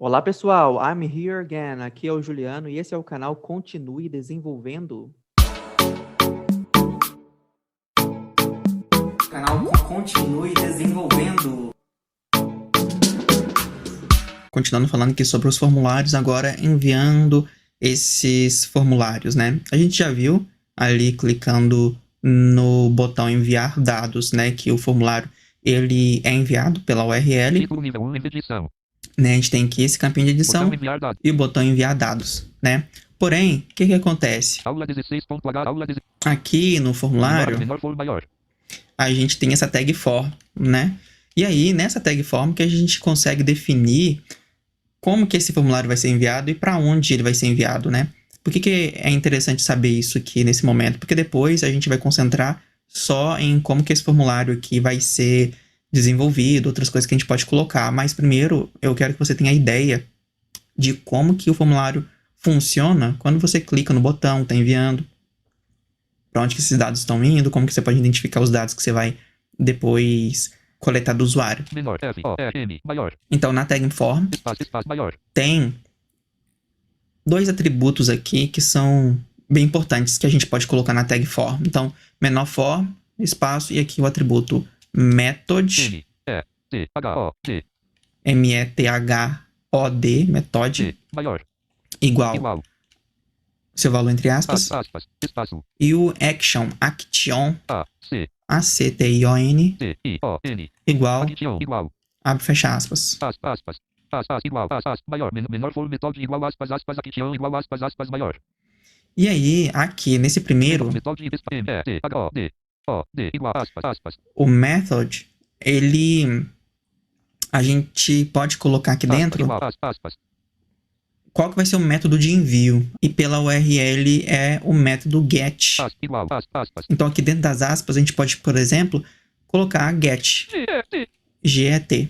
Olá pessoal, I'm here again. Aqui é o Juliano e esse é o canal Continue Desenvolvendo. Canal Continue Desenvolvendo. Continuando falando aqui sobre os formulários, agora enviando esses formulários, né? A gente já viu ali clicando no botão enviar dados, né? Que o formulário ele é enviado pela URL. Título nível 1 edição. Né? A gente tem aqui esse campinho de edição Botão enviar dados. e o botão enviar dados, né? Porém, o que acontece? Aula 16.h, aula 16. Aqui no formulário, Menor for maior. a gente tem essa tag for, né? E aí, nessa tag form que a gente consegue definir como que esse formulário vai ser enviado e para onde ele vai ser enviado, né? Por que é interessante saber isso aqui nesse momento? Porque depois a gente vai concentrar só em como que esse formulário aqui vai ser desenvolvido, outras coisas que a gente pode colocar. Mas primeiro, eu quero que você tenha a ideia de como que o formulário funciona quando você clica no botão, está enviando, para onde que esses dados estão indo, como que você pode identificar os dados que você vai depois coletar do usuário. Menor, F, O, E, M, maior. Então, na tag form, Espaço, maior. tem dois atributos aqui que são bem importantes que a gente pode colocar na tag form. Então, menor form, espaço, e aqui o atributo method, M-E-T-H-O-D, M-E-T-H-O-D, method, maior, igual, seu valor entre aspas, espaço, e o action, action, A-C, A-C-T-I-O-N, T-I-O-N, igual, igual, abre e fecha aspas. aspas, igual, maior, menor for method igual, aspas, action igual, aspas, maior. E aí, aqui, nesse primeiro, Method, M-E-T-H-O-D, O-D, igual, aspas. o method, ele, a gente pode colocar aqui dentro Igual, aspas. qual que vai ser o método de envio. E pela URL é o método get. Igual, aspas. Então aqui dentro das aspas a gente pode, por exemplo, colocar get. G-E-T.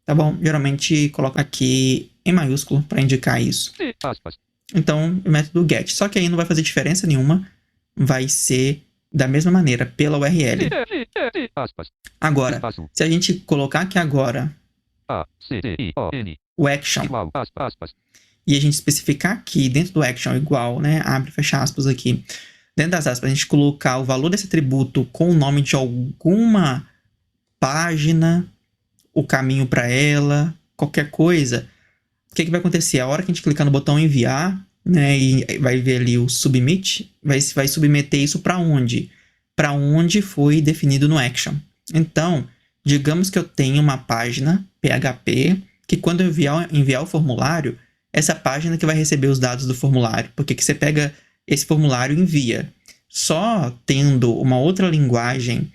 Tá bom? Geralmente coloca aqui em maiúsculo para indicar isso. Aspas. Então, o método get. Só que aí não vai fazer diferença nenhuma. Vai ser da mesma maneira, pela URL. Aspas. Agora, Espaço. se a gente colocar aqui agora A-C-T-I-O-N, o action igual, aspas. e a gente especificar aqui dentro do action igual, né? Abre e fecha aspas aqui. Dentro das aspas, a gente colocar o valor desse atributo com o nome de alguma página, o caminho para ela, qualquer coisa. O que vai acontecer? A hora que a gente clicar no botão enviar, né, e vai ver ali o submit, vai submeter isso para onde? Para onde foi definido no action. Então, digamos que eu tenho uma página PHP que quando eu enviar o formulário, essa página que vai receber os dados do formulário, porque que você pega esse formulário e envia. Só tendo uma outra linguagem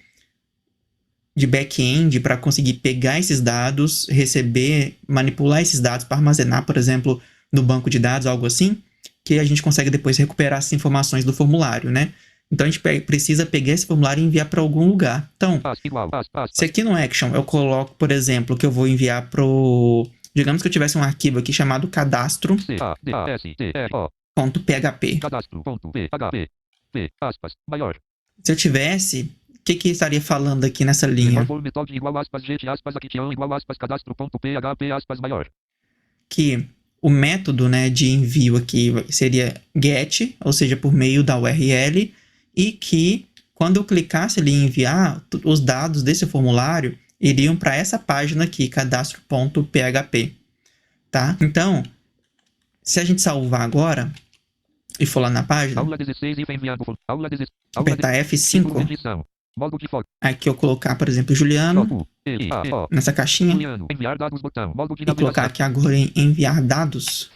de back-end para conseguir pegar esses dados, receber, manipular esses dados para armazenar, por exemplo, no banco de dados, algo assim, que a gente consegue depois recuperar essas informações do formulário, né? Então a gente precisa pegar esse formulário e enviar para algum lugar. Então, se aqui no action eu coloco, por exemplo, que eu vou enviar pro... Digamos que eu tivesse um arquivo aqui chamado cadastro.php. Maior. Se eu tivesse, o que estaria falando aqui nessa linha? Que o método, né, de envio aqui seria get, ou seja, por meio da URL, e que quando eu clicasse ali em enviar, os dados desse formulário iriam para essa página aqui, cadastro.php, tá? Então, se a gente salvar agora e for lá na página, Aula 16 enviando. Aula 16. apertar F5, Modo de foco. aqui eu colocar, por exemplo, Juliano, nessa caixinha, Juliano, enviar dados botão. Modo de e colocar aqui agora em enviar dados,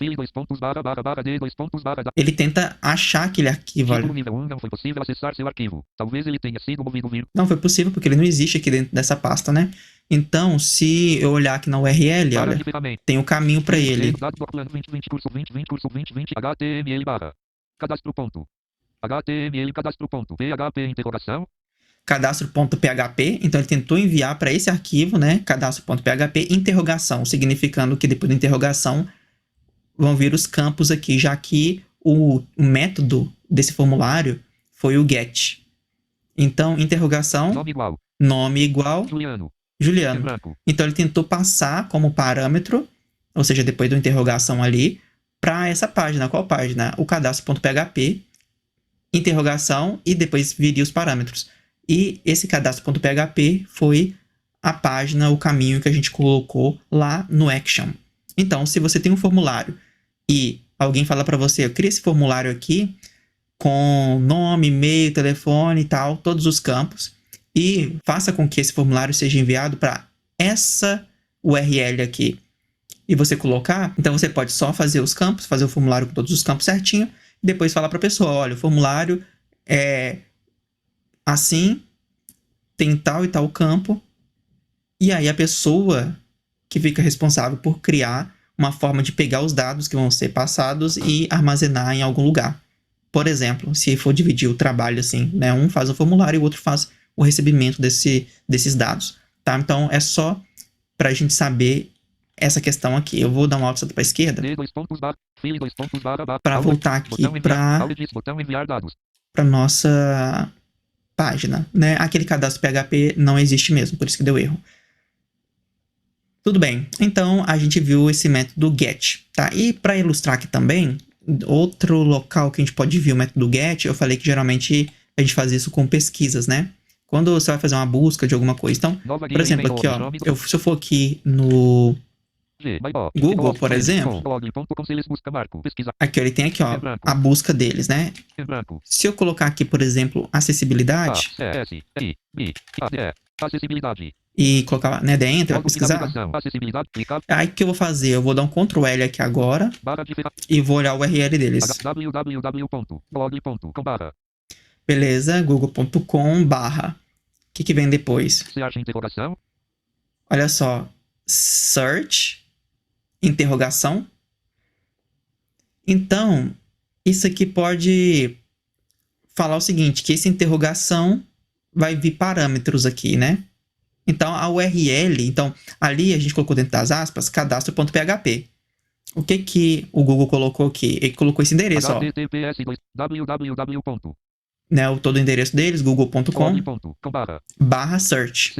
ele tenta achar aquele arquivo, olha. Não foi possível acessar seu arquivo. Talvez ele tenha sido movido. Não foi possível porque ele não existe aqui dentro dessa pasta, né? Então, se eu olhar aqui na URL, olha, tem o caminho para ele. Cadastro ponto. HTML cadastro ponto. PHP interrogação. Cadastro.php, então ele tentou enviar para esse arquivo, né? Cadastro.php interrogação, significando que depois da interrogação vão vir os campos aqui, já que o método desse formulário foi o get. Então, interrogação, nome igual, Juliano. Então ele tentou passar como parâmetro ou seja, depois da interrogação ali, para essa página. Qual página? O cadastro.php, interrogação, e depois viria os parâmetros. E esse cadastro.php foi a página, o caminho que a gente colocou lá no Action. Então, se você tem um formulário e alguém fala para você, eu cria esse formulário aqui com nome, e-mail, telefone e tal, todos os campos, e faça com que esse formulário seja enviado para essa URL aqui, e você colocar, então você pode só fazer os campos, fazer o formulário com todos os campos certinho, e depois falar para a pessoa, olha, o formulário é assim, tem tal e tal campo, e aí a pessoa que fica responsável por criar uma forma de pegar os dados que vão ser passados e armazenar em algum lugar. Por exemplo, se for dividir o trabalho assim, né? Um faz o formulário e o outro faz o recebimento desses dados, tá? Então, é só para a gente saber essa questão aqui. Eu vou dar uma alça para a esquerda para voltar aqui para nossa página, né? Aquele cadastro PHP não existe mesmo, por isso que deu erro. Tudo bem, então a gente viu esse método get, tá? E para ilustrar aqui também, outro local que a gente pode ver o método get, eu falei que geralmente a gente faz isso com pesquisas, né? Quando você vai fazer uma busca de alguma coisa. Então, por exemplo, aqui, ó, se eu for aqui no Google, por exemplo, aqui ele tem aqui, ó, a busca deles, né? Se eu colocar aqui, por exemplo, acessibilidade e colocar, né, dentro, vai pesquisar. Aí o que eu vou fazer? Eu vou dar um Ctrl L aqui agora e vou olhar o URL deles. Beleza, google.com/. O que vem depois? Olha só, search, interrogação. Então, isso aqui pode falar o seguinte, que essa interrogação vai vir parâmetros aqui, né? Então, a URL, então, ali a gente colocou dentro das aspas, cadastro.php. O que o Google colocou aqui? Ele colocou esse endereço, ó. Né, todo o endereço deles, google.com/search.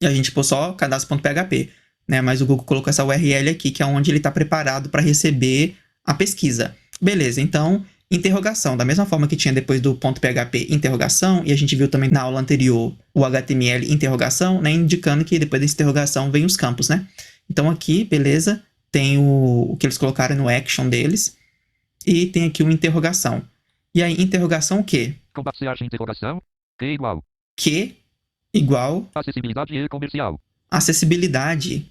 E a gente pôs só cadastro.php, né? Mas o Google colocou essa URL aqui, que é onde ele está preparado para receber a pesquisa. Beleza, então, interrogação. Da mesma forma que tinha depois do .php interrogação, e a gente viu também na aula anterior o HTML interrogação, né? Indicando que depois dessa interrogação vem os campos, né? Então aqui, beleza, tem o que eles colocaram no action deles, e tem aqui uma interrogação. E aí, interrogação o quê? Que igual acessibilidade e comercial. Acessibilidade.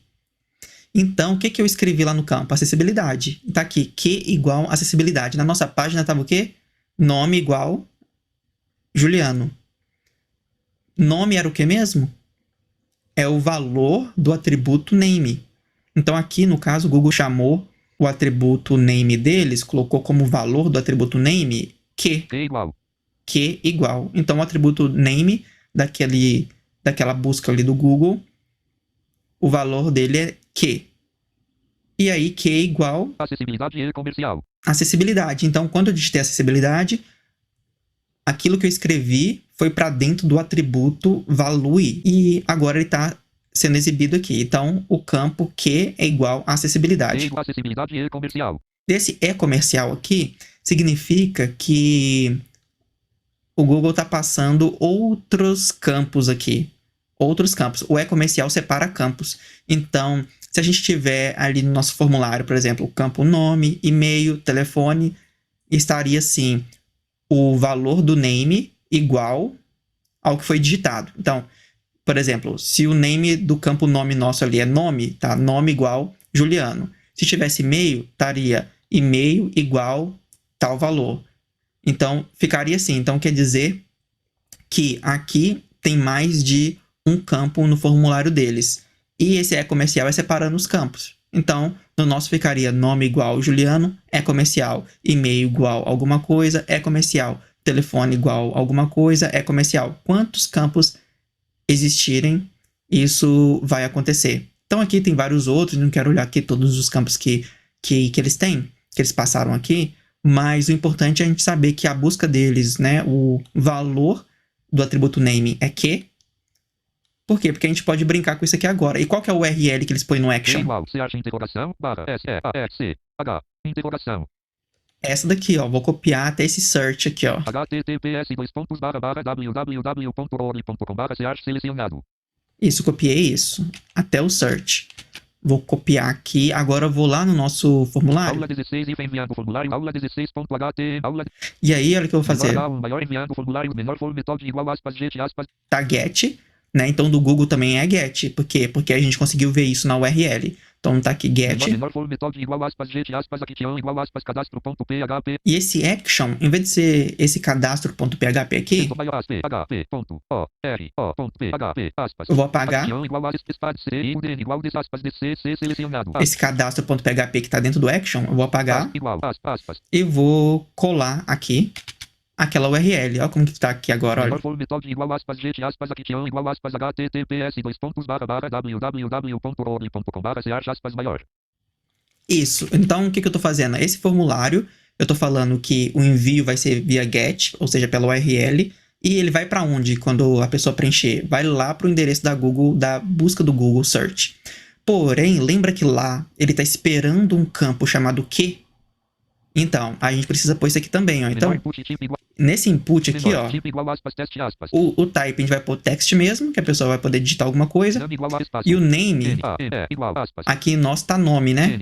Então, o que eu escrevi lá no campo? Acessibilidade. Tá aqui, que igual acessibilidade. Na nossa página estava o quê? Nome igual Juliano. Nome era o que mesmo? É o valor do atributo name. Então, aqui, no caso, o Google chamou o atributo name deles, colocou como valor do atributo name que igual. Que igual. Então, o atributo name daquela busca ali do Google, o valor dele é que. E aí, que é igual acessibilidade e comercial. Acessibilidade. Então, quando eu digitei acessibilidade, aquilo que eu escrevi foi para dentro do atributo value. E agora ele está sendo exibido aqui. Então, o campo que é igual a acessibilidade. Acessibilidade e comercial. Esse é comercial aqui significa que o Google está passando outros campos aqui. Outros campos. O e-comercial separa campos. Então, se a gente tiver ali no nosso formulário, por exemplo, o campo nome, e-mail, telefone, estaria assim, o valor do name igual ao que foi digitado. Então, por exemplo, se o name do campo nome nosso ali é nome, tá? Nome igual Juliano. Se tivesse e-mail, estaria e-mail igual tal valor. Então, ficaria assim. Então, quer dizer que aqui tem mais de um campo no formulário deles. E esse e-comercial é separando os campos. Então, no nosso ficaria nome igual Juliano, e-comercial, e-mail igual alguma coisa, e-comercial, telefone igual alguma coisa, e-comercial. Quantos campos existirem, isso vai acontecer. Então, aqui tem vários outros, não quero olhar aqui todos os campos que eles têm, que eles passaram aqui, mas o importante é a gente saber que a busca deles, né, o valor do atributo name é que, Por quê? Porque a gente pode brincar com isso aqui agora. E qual que é o URL que eles põem no É action? igual, CH interrogação, barra, SEARCH, interrogação. Essa daqui, ó. Vou copiar até esse search aqui, ó. https://www.org.com/search selecionado. Isso, copiei isso. Até o search. Vou copiar aqui. Agora eu vou lá no nosso formulário. Aula 16 if enviando formulário, aula 16.html, aula E aí, olha o que eu vou fazer. menor, maior enviando formulário, menor for metade igual aspas, get, aspas. Tá get, né? Então do Google também é get. Por quê? Porque a gente conseguiu ver isso na URL. Então tá aqui get. Menor for metade igual aspas, get, aspas, action igual aspas, cadastro.php. E esse action, em vez de ser esse cadastro.php aqui, eu vou apagar esse cadastro.php que tá dentro do action, eu vou apagar e vou colar aqui aquela URL. Olha como que tá aqui agora, olha. Isso. Então, o que eu tô fazendo? Esse formulário, eu tô falando que o envio vai ser via GET, ou seja, pela URL, e ele vai para onde quando a pessoa preencher? Vai lá para o endereço da Google, da busca do Google Search. Porém, lembra que lá ele tá esperando um campo chamado que? Então, a gente precisa pôr isso aqui também, ó. Então, nesse input aqui, ó, o type a gente vai pôr text mesmo, que a pessoa vai poder digitar alguma coisa. E o name, aqui nosso tá nome, né?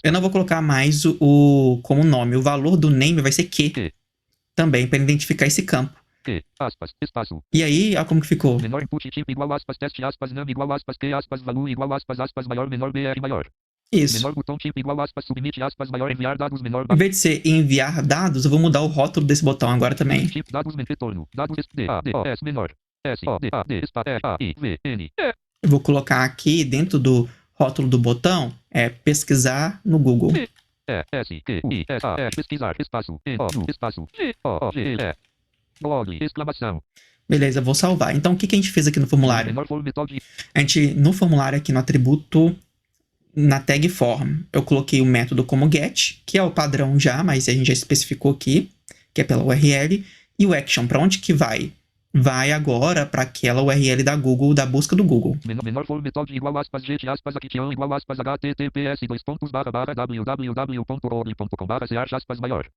Eu não vou colocar mais o como nome. O valor do name vai ser que também, para identificar esse campo. E aí, olha como que ficou. Menor input tipo igual aspas, teste aspas, name igual aspas, que aspas, value igual aspas, aspas, maior, menor, BR maior. Isso. Menor botão tipo igual aspas, submit aspas, maior, enviar dados, menor. Em vez de ser enviar dados, eu vou mudar o rótulo desse botão agora também. Tipo dados, retorno, dados, D, A, D, O, S, menor. S, O, D, A, D, R, A, I, V, N, E. Eu vou colocar aqui dentro do rótulo do botão, pesquisar no Google. S, Q, I, S, A, pesquisar, espaço, N, O, espaço, G, O, G, E. Blog, exclamação. Beleza, vou salvar. Então, o que a gente fez aqui no formulário? Menor for metade. A gente, no formulário aqui no atributo, na tag form, eu coloquei o método como get, que é o padrão já, mas a gente já especificou aqui, que é pela URL. E o action, para onde que vai? Vai agora para aquela URL da Google, da busca do Google. Menor for metade igual aspas, get, aspas, action igual aspas, https://www.org.com/search aspas, maior.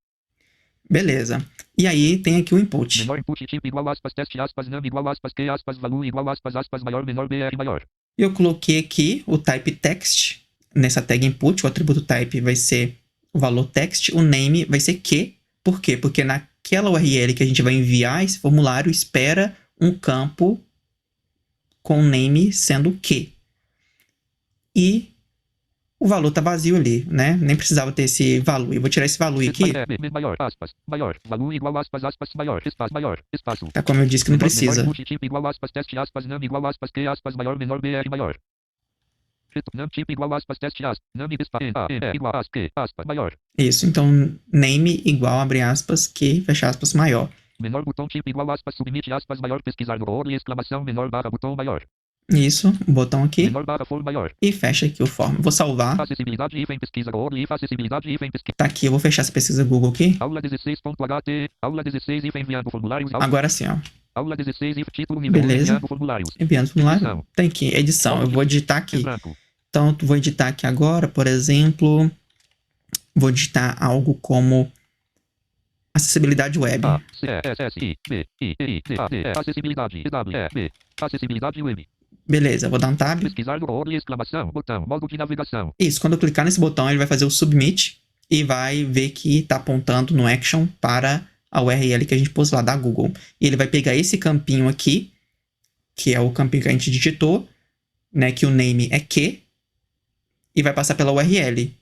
Beleza. E aí tem aqui o input. Menor input tipo igual aspas, teste aspas, name igual aspas, que aspas, value igual aspas, aspas, maior, menor, BR maior. Eu coloquei aqui o type text nessa tag input. O atributo type vai ser o valor text. O name vai ser que. Por quê? Porque naquela URL que a gente vai enviar esse formulário, espera um campo com name sendo que. E o valor tá vazio ali, né? Nem precisava ter esse value. Eu vou tirar esse value aqui. Maior, aspas, maior, value igual aspas, aspas, maior, espaço. Tá como eu disse que não precisa. Menor tipo igual aspas, teste aspas, name igual aspas, que aspas, maior, menor, BR maior. Name tipo igual aspas, teste aspas, name igual aspas, que aspas, maior. Isso, então name igual, abre aspas, que, fecha aspas, maior. Menor botão tipo igual aspas, submit aspas, maior, pesquisar no OR, exclamação, menor, barra, botão maior. Isso, o botão aqui. Menor barra for maior. E fecha aqui o form. Vou salvar. Acessibilidade if em pesquisa OR, if acessibilidade if em pesquisa. Tá aqui, eu vou fechar essa pesquisa Google aqui. Aula 16.ht, aula 16 if enviando formulários. Agora sim, ó. Aula 16 if título nível Beleza. enviando formulários. Enviando formulário. Tem aqui, edição. Eu vou digitar aqui. Então, eu vou editar aqui agora, por exemplo. Vou digitar algo como acessibilidade web. Acessibilidade web. Beleza, vou dar um tab. Pesquisar no OR, exclamação, botão, modo de navegação. Isso, quando eu clicar nesse botão, ele vai fazer o submit e vai ver que está apontando no action para a URL que a gente pôs lá da Google. E ele vai pegar esse campinho aqui, que é o campinho que a gente digitou, né, que o name é que, e vai passar pela URL.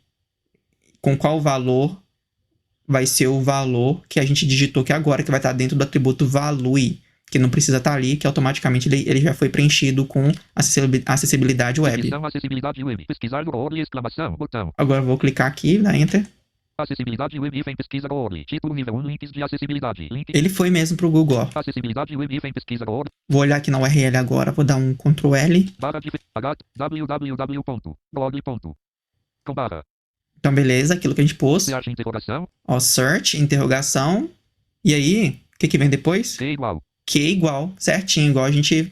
Com qual valor vai ser o valor que a gente digitou aqui agora, que vai estar dentro do atributo value, que não precisa estar ali, que automaticamente ele já foi preenchido com acessibilidade web. Acessibilidade web. Pesquisar no OR, exclamação, botão. Agora eu vou clicar aqui, dar Enter. Acessibilidade web em pesquisa OR. Título nível 1, links de acessibilidade. Link. Ele foi mesmo pro Google, ó. Acessibilidade web em pesquisa OR. Vou olhar aqui na URL agora, vou dar um Ctrl L. Barra de www.blog.com. Então, beleza, aquilo que a gente pôs. Search interrogação. Ó, search, interrogação. E aí, o que vem depois? Que igual. que é igual, certinho, igual a gente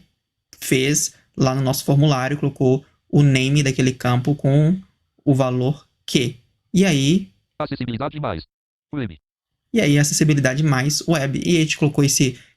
fez lá no nosso formulário, colocou o name daquele campo com o valor que. E aí, Acessibilidade mais. Web. acessibilidade mais web. E a gente colocou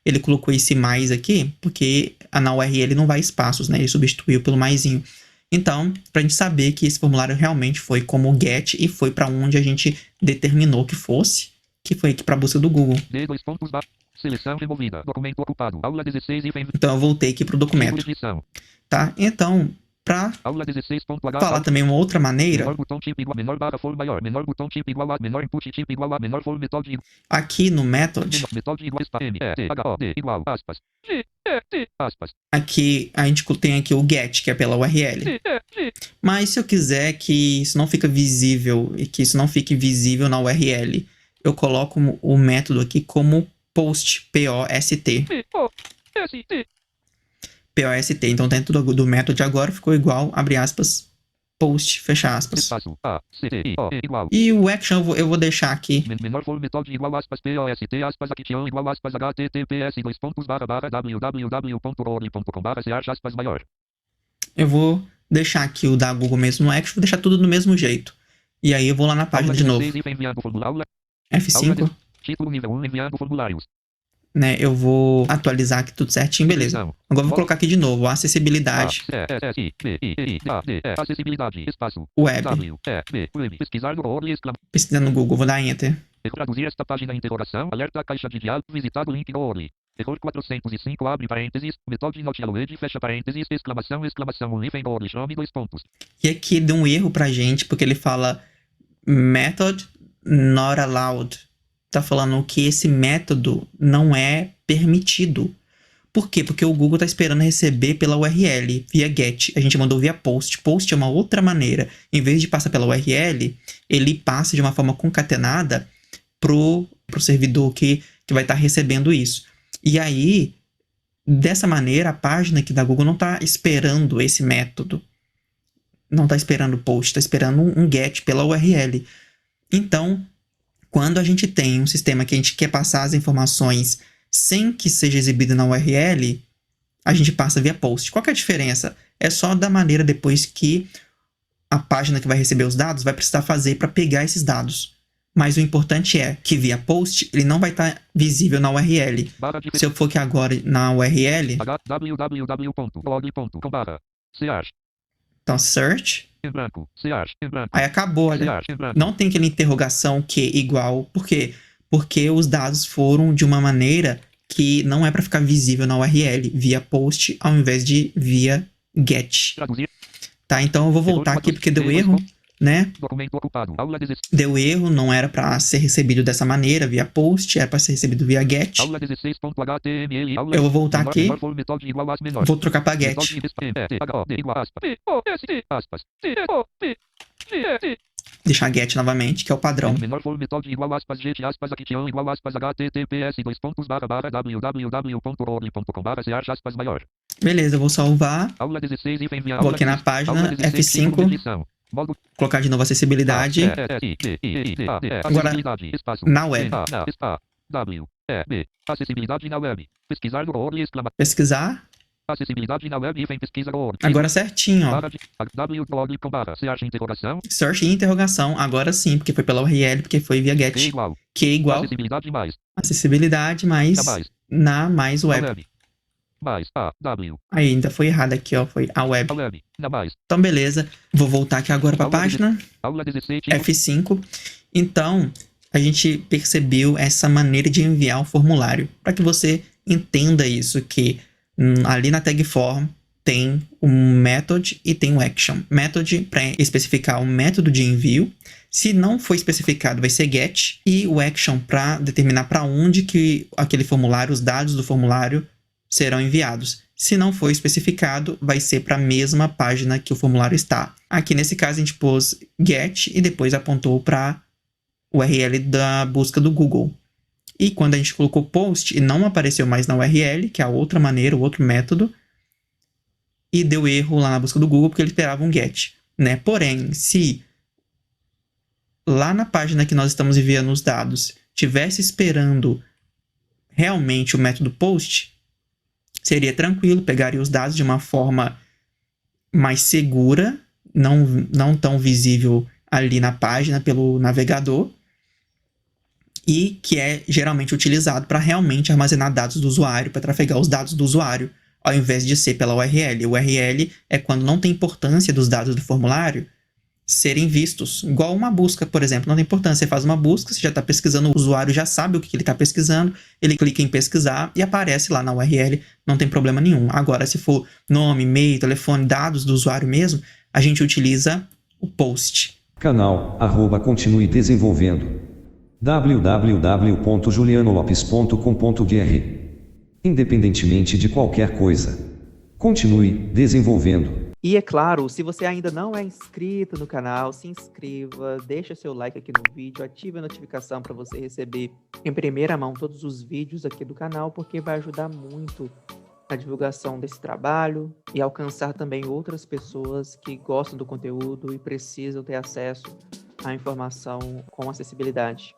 ele colocou esse mais aqui, porque na URL não vai espaços, né? Ele substituiu pelo maisinho. Então, para a gente saber que esse formulário realmente foi como get e foi para onde a gente determinou que fosse, que foi aqui para a busca do Google. D2 pontos baixo. Seleção removida. Documento ocupado. Aula 16 e vem. Então, eu voltei aqui para o documento, Edição. tá? Então, para Aula 16.h. falar também uma outra maneira, Menor botão tipo igual. Menor barra for maior. Menor botão tipo igual a. Menor input tipo igual a. Menor for metode igual. aqui no method, Metode igual a M. E. T. H. O. D. Igual. Aspas. G. E. T. Aspas. aqui a gente tem aqui o get, que é pela URL. G. E. G. Mas se eu quiser que isso não fique visível e que isso não fique visível na URL, eu coloco o método aqui como post, P-O-S-T. P. O. S. T. P-O-S-T. Então dentro do método agora ficou igual, abre aspas, post, fecha aspas. Espaço. A. C. T. I. O. E. Igual. E o action eu vou deixar aqui. Menor for metode igual aspas. P. O. S. T. Aspas. Action igual aspas. HTTPS. Dois pontos barra barra www.org.com/ch aspas maior. Eu vou deixar aqui o da Google mesmo no action, vou deixar tudo do mesmo jeito. E aí eu vou lá na página de novo. Enviando formulário. F5, Título nível 1 enviando formulários. né? Eu vou atualizar aqui tudo certinho, beleza. Agora eu vou colocar aqui de novo, acessibilidade. Acessibilidade. Espaço. Web. W. E. B. Web. Pesquisar no URL exclamação. Pesquisa no Google, vou dar Enter. Traduzir esta página interrogação. Alerta a caixa de diálogo. Visitar o link no URL. Error 405 abre parênteses. Metode not allowed fecha parênteses. Exclamação. O hífen no URL. Chame dois pontos. E aqui deu um erro pra gente, porque ele fala method not allowed. Tá falando que esse método não é permitido. Por quê? Porque o Google tá esperando receber pela URL, via get. A gente mandou via post. Post é uma outra maneira. Em vez de passar pela URL, ele passa de uma forma concatenada pro servidor que vai estar recebendo isso. E aí, dessa maneira, a página aqui da Google não tá esperando esse método. Não tá esperando post, tá esperando um get pela URL. Então, quando a gente tem um sistema que a gente quer passar as informações sem que seja exibido na URL, a gente passa via post. Qual que é a diferença? É só da maneira depois que a página que vai receber os dados vai precisar fazer para pegar esses dados. Mas o importante é que via post ele não vai estar visível na URL. Se eu for aqui agora na URL, www.blog.com/ch. então search, Em branco. Ch. Em branco. aí acabou, olha. Ch. Em branco. Não tem aquela interrogação que igual. Por quê? Porque os dados foram de uma maneira que não é para ficar visível na URL, via post ao invés de via get. Traduzir. Tá, então eu vou voltar aqui porque deu erro, né? Documento ocupado. Aula 16. Deu erro, não era para ser recebido dessa maneira, via post, era para ser recebido via get. Aula 16.html. Aula Eu vou voltar menor, aqui, menor for metode igual as menor. vou trocar para get. Metode igual aspas. P. O. S. T. Aspas. T. O. P. G. E. T. Deixar get novamente, que é o padrão. Menor for metode igual aspas. Get aspas. Action igual aspas. HTTPS. www.org.com/ch aspas maior. Beleza, eu vou salvar. Aula 16 e enviar. Vou aqui na página F5, colocar de novo acessibilidade. Agora, na web. W. E. B. Acessibilidade na web. Pesquisar no URL exclamação. Pesquisar. Acessibilidade na web e vem pesquisa no URL. Agora certinho, ó. www.blog.com/ch interrogação. Search e interrogação. Agora sim, porque foi pela URL, porque foi via get. Que igual. Que é igual. Acessibilidade mais. Acessibilidade mais na mais Na web. web. Mais. A. W. Aí ainda foi errado aqui, ó. Foi a web. A web. Na mais. Então, beleza. Vou voltar aqui agora para a Aula página. Aula 16. F5. Então, a gente percebeu essa maneira de enviar o formulário. Para que você entenda isso, que ali na tag form tem um method e tem um action. Method para especificar o método de envio. Se não for especificado, vai ser get. E o action para determinar para onde que aquele formulário, os dados do formulário serão enviados. Se não for especificado, vai ser para a mesma página que o formulário está. Aqui nesse caso a gente pôs get e depois apontou para o URL da busca do Google. E quando a gente colocou post e não apareceu mais na URL, que é a outra maneira, o outro método, e deu erro lá na busca do Google porque ele esperava um get, né? Porém, se lá na página que nós estamos enviando os dados tivesse esperando realmente o método post, seria tranquilo, pegaria os dados de uma forma mais segura, não tão visível ali na página pelo navegador, e que é geralmente utilizado para realmente armazenar dados do usuário, para trafegar os dados do usuário, ao invés de ser pela URL. O URL é quando não tem importância dos dados do formulário serem vistos. Igual uma busca, por exemplo, não tem importância. Você faz uma busca, você já está pesquisando, o usuário já sabe o que ele está pesquisando, ele clica em pesquisar e aparece lá na URL, não tem problema nenhum. Agora, se for nome, e-mail, telefone, dados do usuário mesmo, a gente utiliza o post. Canal, @continue desenvolvendo. www.julianolopes.com.br. Independentemente de qualquer coisa, continue desenvolvendo. E é claro, se você ainda não é inscrito no canal, se inscreva, deixa seu like aqui no vídeo, ative a notificação para você receber em primeira mão todos os vídeos aqui do canal, porque vai ajudar muito na divulgação desse trabalho e alcançar também outras pessoas que gostam do conteúdo e precisam ter acesso à informação com acessibilidade.